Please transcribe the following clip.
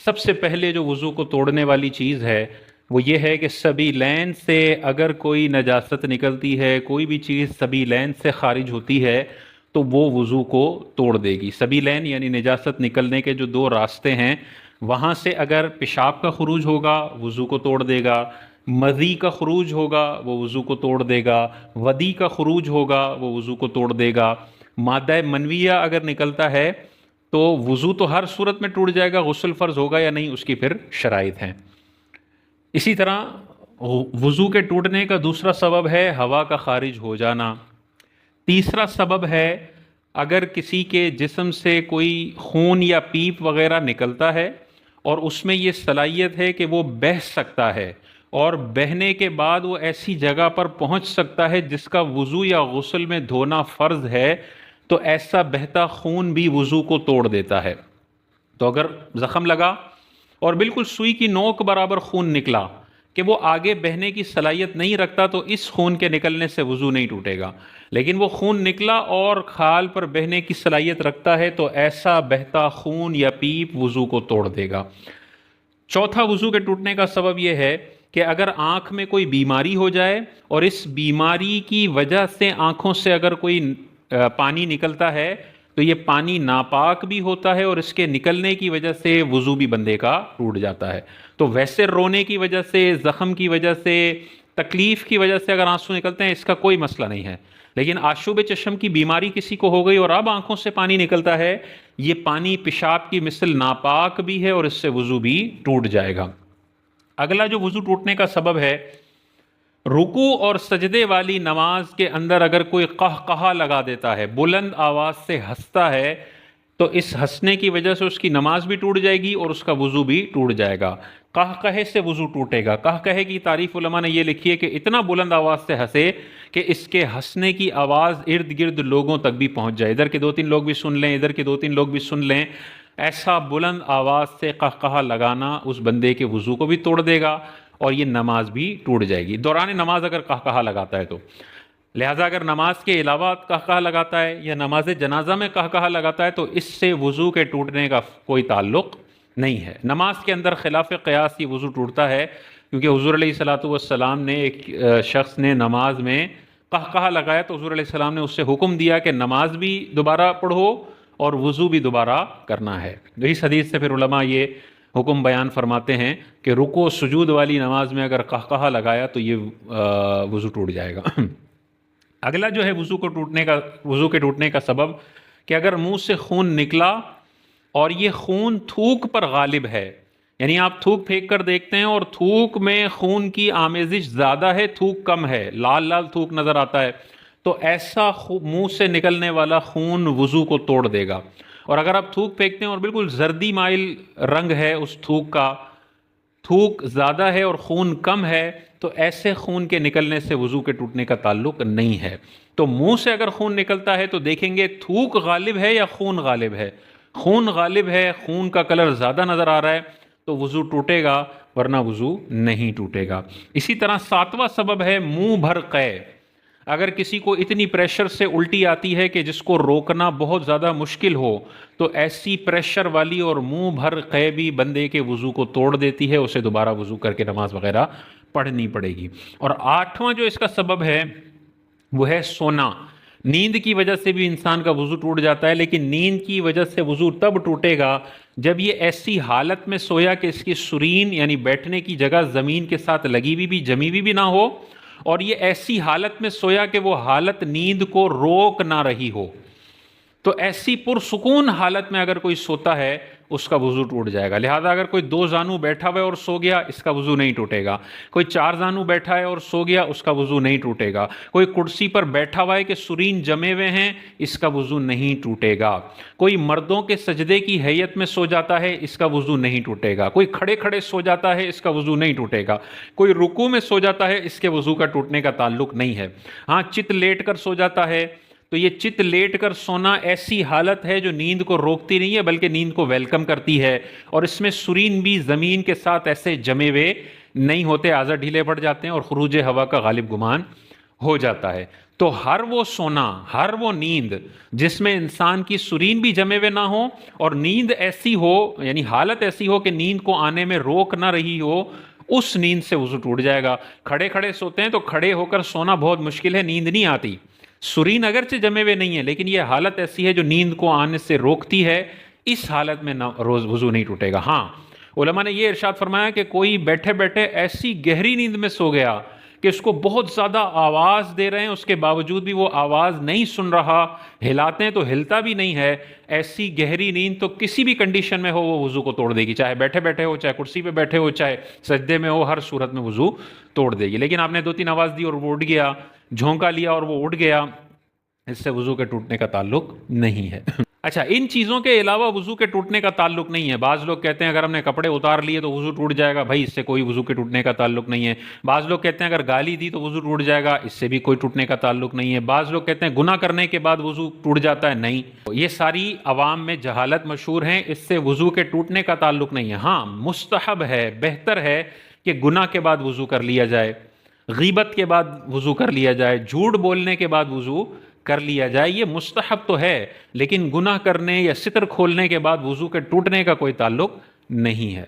سب سے پہلے جو وضو کو توڑنے والی چیز ہے وہ یہ ہے کہ سبیلین سے اگر کوئی نجاست نکلتی ہے، کوئی بھی چیز سبیلین سے خارج ہوتی ہے تو وہ وضو کو توڑ دے گی۔ سبیلین یعنی نجاست نکلنے کے جو دو راستے ہیں، وہاں سے اگر پیشاب کا خروج ہوگا وضو کو توڑ دے گا، مذی کا خروج ہوگا وہ وضو کو توڑ دے گا، ودی کا خروج ہوگا وہ وضو کو توڑ دے گا، مادہ منویہ اگر نکلتا ہے تو وضو تو ہر صورت میں ٹوٹ جائے گا، غسل فرض ہوگا یا نہیں اس کی پھر شرائط ہیں۔ اسی طرح وضو کے ٹوٹنے کا دوسرا سبب ہے ہوا کا خارج ہو جانا۔ تیسرا سبب ہے اگر کسی کے جسم سے کوئی خون یا پیپ وغیرہ نکلتا ہے اور اس میں یہ صلاحیت ہے کہ وہ بہہ سکتا ہے اور بہنے کے بعد وہ ایسی جگہ پر پہنچ سکتا ہے جس کا وضو یا غسل میں دھونا فرض ہے، تو ایسا بہتا خون بھی وضو کو توڑ دیتا ہے۔ تو اگر زخم لگا اور بالکل سوئی کی نوک برابر خون نکلا کہ وہ آگے بہنے کی صلاحیت نہیں رکھتا، تو اس خون کے نکلنے سے وضو نہیں ٹوٹے گا، لیکن وہ خون نکلا اور کھال پر بہنے کی صلاحیت رکھتا ہے تو ایسا بہتا خون یا پیپ وضو کو توڑ دے گا۔ چوتھا وضو کے ٹوٹنے کا سبب یہ ہے کہ اگر آنکھ میں کوئی بیماری ہو جائے اور اس بیماری کی وجہ سے آنکھوں سے اگر کوئی پانی نکلتا ہے تو یہ پانی ناپاک بھی ہوتا ہے اور اس کے نکلنے کی وجہ سے وضو بھی بندے کا ٹوٹ جاتا ہے۔ تو ویسے رونے کی وجہ سے، زخم کی وجہ سے، تکلیف کی وجہ سے اگر آنسو نکلتے ہیں اس کا کوئی مسئلہ نہیں ہے، لیکن آشوب چشم کی بیماری کسی کو ہو گئی اور اب آنکھوں سے پانی نکلتا ہے، یہ پانی پیشاب کی مثل ناپاک بھی ہے اور اس سے وضو بھی ٹوٹ جائے گا۔ اگلا جو وضو ٹوٹنے کا سبب ہے، رکوع اور سجدے والی نماز کے اندر اگر کوئی قہقہا لگا دیتا ہے، بلند آواز سے ہنستا ہے، تو اس ہنسنے کی وجہ سے اس کی نماز بھی ٹوٹ جائے گی اور اس کا وضو بھی ٹوٹ جائے گا۔ قہقہے سے وضو ٹوٹے گا۔ قہقہے کی تعریف علماء نے یہ لکھی ہے کہ اتنا بلند آواز سے ہنسے کہ اس کے ہنسنے کی آواز ارد گرد لوگوں تک بھی پہنچ جائے، ادھر کے دو تین لوگ بھی سن لیں، ادھر کے دو تین لوگ بھی سن لیں۔ ایسا بلند آواز سے قہقہا لگانا اس بندے کے وضو کو بھی توڑ دے گا اور یہ نماز بھی ٹوٹ جائے گی، دوران نماز اگر قہقہا لگاتا ہے تو۔ لہٰذا اگر نماز کے علاوہ قہقہا لگاتا ہے یا نماز جنازہ میں قہقہا لگاتا ہے تو اس سے وضو کے ٹوٹنے کا کوئی تعلق نہیں ہے۔ نماز کے اندر خلاف قیاس یہ وضو ٹوٹتا ہے، کیونکہ حضور علیہ الصلوۃ والسلام نے ایک شخص نے نماز میں قہقہا لگایا تو حضور علیہ السلام نے اس سے حکم دیا کہ نماز بھی دوبارہ پڑھو اور وضو بھی دوبارہ کرنا ہے۔ تو اس حدیث سے پھر علماء یہ حکم بیان فرماتے ہیں کہ رکوع و سجود والی نماز میں اگر قہقہا لگایا تو یہ وضو ٹوٹ جائے گا۔ اگلا جو ہے وضو کے ٹوٹنے کا سبب کہ اگر منہ سے خون نکلا اور یہ خون تھوک پر غالب ہے، یعنی آپ تھوک پھینک کر دیکھتے ہیں اور تھوک میں خون کی آمیزش زیادہ ہے، تھوک کم ہے، لال لال تھوک نظر آتا ہے، تو ایسا منہ سے نکلنے والا خون وضو کو توڑ دے گا۔ اور اگر آپ تھوک پھینکتے ہیں اور بالکل زردی مائل رنگ ہے اس تھوک کا، تھوک زیادہ ہے اور خون کم ہے، تو ایسے خون کے نکلنے سے وضو کے ٹوٹنے کا تعلق نہیں ہے۔ تو منہ سے اگر خون نکلتا ہے تو دیکھیں گے تھوک غالب ہے یا خون غالب ہے۔ خون غالب ہے، خون کا کلر زیادہ نظر آ رہا ہے تو وضو ٹوٹے گا، ورنہ وضو نہیں ٹوٹے گا۔ اسی طرح ساتواں سبب ہے منہ بھر قے۔ اگر کسی کو اتنی پریشر سے الٹی آتی ہے کہ جس کو روکنا بہت زیادہ مشکل ہو، تو ایسی پریشر والی اور منہ بھر قے بھی بندے کے وضو کو توڑ دیتی ہے، اسے دوبارہ وضو کر کے نماز وغیرہ پڑھنی پڑے گی۔ اور آٹھواں جو اس کا سبب ہے وہ ہے سونا۔ نیند کی وجہ سے بھی انسان کا وضو ٹوٹ جاتا ہے، لیکن نیند کی وجہ سے وضو تب ٹوٹے گا جب یہ ایسی حالت میں سویا کہ اس کی سرین یعنی بیٹھنے کی جگہ زمین کے ساتھ لگی ہوئی بھی جمی ہوئی بھی نہ ہو، اور یہ ایسی حالت میں سویا کہ وہ حالت نیند کو روک نہ رہی ہو۔ تو ایسی پرسکون حالت میں اگر کوئی سوتا ہے اس کا وضو ٹوٹ جائے گا۔ لہذا اگر کوئی دو زانو بیٹھا ہوا ہے اور سو گیا، اس کا وضو نہیں ٹوٹے گا۔ کوئی چار زانو بیٹھا ہے اور سو گیا، اس کا وضو نہیں ٹوٹے گا۔ کوئی کرسی پر بیٹھا ہوا ہے کہ سرین جمے ہوئے ہیں، اس کا وضو نہیں ٹوٹے گا۔ کوئی مردوں کے سجدے کی حیت میں سو جاتا ہے، اس کا وضو نہیں ٹوٹے گا۔ کوئی کھڑے کھڑے سو جاتا ہے، اس کا وضو نہیں ٹوٹے گا۔ کوئی رکوع میں سو جاتا ہے، اس کے وضو کا ٹوٹنے کا تعلق نہیں ہے۔ ہاں، چت لیٹ کر سو جاتا ہے تو یہ چت لیٹ کر سونا ایسی حالت ہے جو نیند کو روکتی نہیں ہے بلکہ نیند کو ویلکم کرتی ہے، اور اس میں سرین بھی زمین کے ساتھ ایسے جمے ہوئے نہیں ہوتے، اعضاء ڈھیلے پڑ جاتے ہیں اور خروج ہوا کا غالب گمان ہو جاتا ہے۔ تو ہر وہ سونا، ہر وہ نیند جس میں انسان کی سرین بھی جمے ہوئے نہ ہو اور نیند ایسی ہو، یعنی حالت ایسی ہو کہ نیند کو آنے میں روک نہ رہی ہو، اس نیند سے وضو ٹوٹ جائے گا۔ کھڑے کھڑے سوتے ہیں تو کھڑے ہو کر سونا بہت مشکل ہے، نیند نہیں آتی، سرین اگرچہ جمے ہوئے نہیں ہے لیکن یہ حالت ایسی ہے جو نیند کو آنے سے روکتی ہے، اس حالت میں روز وضو نہیں ٹوٹے گا۔ ہاں، علماء نے یہ ارشاد فرمایا کہ کوئی بیٹھے بیٹھے ایسی گہری نیند میں سو گیا کہ اس کو بہت زیادہ آواز دے رہے ہیں، اس کے باوجود بھی وہ آواز نہیں سن رہا، ہلاتے ہیں تو ہلتا بھی نہیں ہے، ایسی گہری نیند تو کسی بھی کنڈیشن میں ہو وہ وضو کو توڑ دے گی، چاہے بیٹھے بیٹھے ہو، چاہے کرسی پہ بیٹھے ہو، چاہے سجدے میں ہو، ہر صورت میں وضو توڑ دے گی۔ لیکن آپ نے 2-3 آواز دی اور وہ اٹھ گیا، جھونکا لیا اور وہ اٹھ گیا، اس سے وضو کے ٹوٹنے کا تعلق نہیں ہے۔ اچھا، ان چیزوں کے علاوہ وضو کے ٹوٹنے کا تعلق نہیں ہے۔ بعض لوگ کہتے ہیں اگر ہم نے کپڑے اتار لیے تو وضو ٹوٹ جائے گا، بھائی اس سے کوئی وضو کے ٹوٹنے کا تعلق نہیں ہے۔ بعض لوگ کہتے ہیں اگر گالی دی تو وضو ٹوٹ جائے گا، اس سے بھی کوئی ٹوٹنے کا تعلق نہیں ہے۔ بعض لوگ کہتے ہیں گناہ کرنے کے بعد وضو ٹوٹ جاتا ہے، نہیں، یہ ساری عوام میں جہالت مشہور ہیں، اس سے وضو کے ٹوٹنے کا تعلق نہیں ہے۔ ہاں، مستحب ہے، بہتر ہے کہ گناہ کے بعد وضو کر لیا جائے، غیبت کے بعد وضو کر لیا جائے، جھوٹ بولنے کے بعد وضو کر لیا جائے، یہ مستحب تو ہے، لیکن گناہ کرنے یا ستر کھولنے کے بعد وضو کے ٹوٹنے کا کوئی تعلق نہیں ہے۔